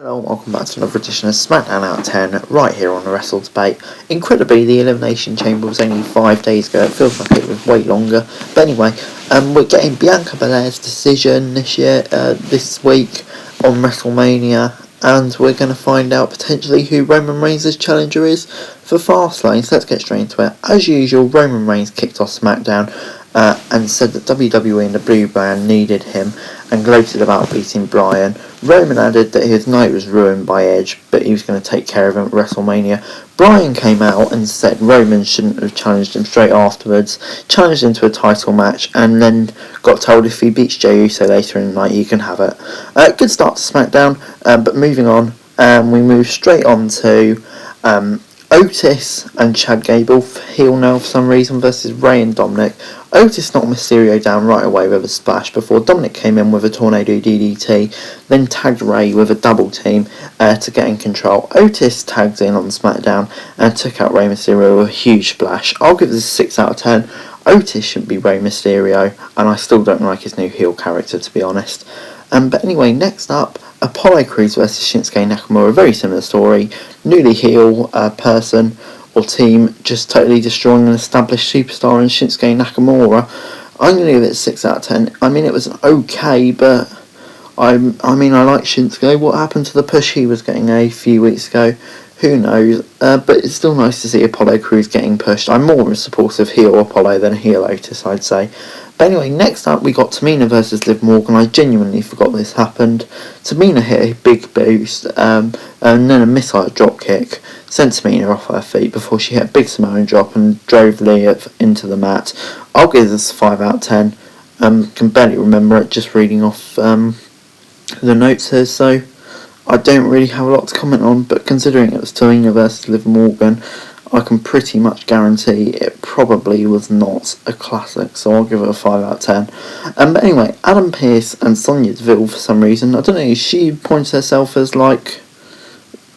Hello and welcome back to another edition of Smackdown Out 10 right here on the Wrestle Debate. Incredibly, the Elimination Chamber was only 5 days ago. It feels like it was way longer. But anyway, we're getting Bianca Belair's decision this week on WrestleMania, and we're going to find out potentially who Roman Reigns' challenger is for Fastlane. So let's get straight into it. As usual, Roman Reigns kicked off SmackDown and said that WWE and the Blue Brand needed him and gloated about beating Bryan. Roman added that his night was ruined by Edge, but he was going to take care of him at WrestleMania. Bryan came out and said Roman shouldn't have challenged him straight afterwards, challenged him to a title match, and then got told if he beats Jey Uso later in the night, he can have it. Good start to SmackDown, but moving on, we move straight on to Otis and Chad Gable, heel now for some reason, versus Rey and Dominic. Otis knocked Mysterio down right away with a splash before Dominic came in with a tornado DDT, then tagged Rey with a double team to get in control. Otis tagged in on SmackDown and took out Rey Mysterio with a huge splash. I'll give this a 6 out of 10. Otis shouldn't be Rey Mysterio, and I still don't like his new heel character, to be honest. But anyway, next up, Apollo Crews versus Shinsuke Nakamura. Very similar story. Newly heel person or team just totally destroying an established superstar in Shinsuke Nakamura. I'm going to give it a 6 out of 10. I mean, it was okay, but I like Shinsuke. What happened to the push he was getting a few weeks ago? Who knows? But it's still nice to see Apollo Crews getting pushed. I'm more of a supportive heel Apollo than a heel Otis, I'd say. But anyway, next up we got Tamina versus Liv Morgan. I genuinely forgot this happened. Tamina hit a big boost and then a missile drop kick sent Tamina off her feet before she hit a big Samoan drop and drove Liv into the mat. I'll give this a 5 out of 10. Can barely remember it just reading off the notes here, so I don't really have a lot to comment on, but considering it was Tamina versus Liv Morgan, I can pretty much guarantee it probably was not a classic, so I'll give it a 5 out of 10. But anyway, Adam Pearce and Sonya Deville, for some reason, I don't know, she points herself as like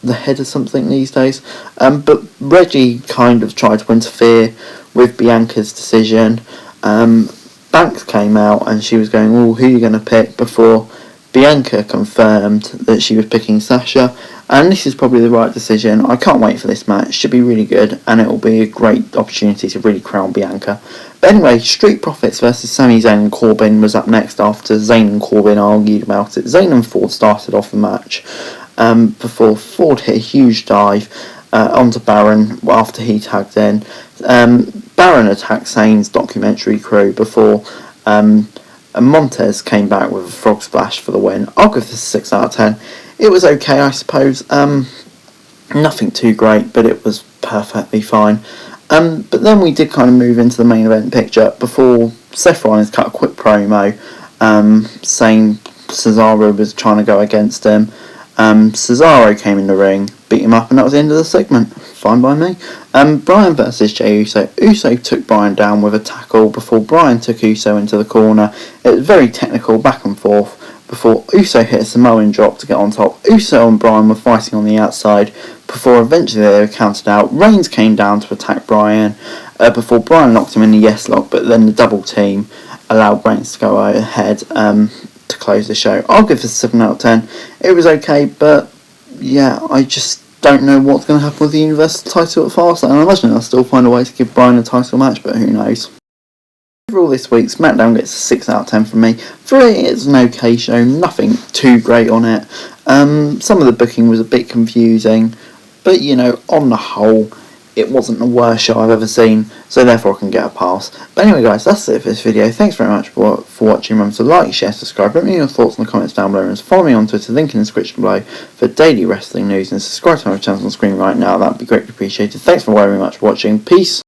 the head of something these days, but Reggie kind of tried to interfere with Bianca's decision. Banks came out and she was going, oh, who are you going to pick, before Bianca confirmed that she was picking Sasha, and this is probably the right decision. I can't wait for this match. It should be really good, and it will be a great opportunity to really crown Bianca. But anyway, Street Profits versus Sami, Zayn and Corbin was up next after Zayn and Corbin argued about it. Zayn and Ford started off the match before Ford hit a huge dive onto Baron after he tagged in. Baron attacked Zayn's documentary crew before and Montez came back with a frog splash for the win. I'll give this a 6 out of 10. It was okay, I suppose. Nothing too great, but it was perfectly fine. But then we did kind of move into the main event picture before Seth Rollins cut a quick promo saying Cesaro was trying to go against him. Cesaro came in the ring, beat him up, and that was the end of the segment. Fine by me. Bryan versus Jey Uso. Uso took Bryan down with a tackle before Bryan took Uso into the corner. It was very technical, back and forth, before Uso hit a Samoan drop to get on top. Uso and Bryan were fighting on the outside before eventually they were counted out. Reigns came down to attack Bryan before Bryan knocked him in the yes lock, but then the double team allowed Reigns to go ahead to close the show. I'll give this a 7 out of 10. It was okay, but yeah, I just don't know what's going to happen with the Universal title at Fastlane. I imagine they'll still find a way to give Bryan a title match, but who knows. Overall this week, SmackDown gets a 6 out of 10 from me. For it, it's an okay show, nothing too great on it. Some of the booking was a bit confusing, but you know, on the whole, it wasn't the worst show I've ever seen, so therefore I can get a pass. But anyway guys, that's it for this video. Thanks very much for watching. Remember to like, share, subscribe, let me know your thoughts in the comments down below, and follow me on Twitter, link in the description below, for daily wrestling news, and subscribe to my channel on screen right now. That would be greatly appreciated. Thanks very much for watching. Peace.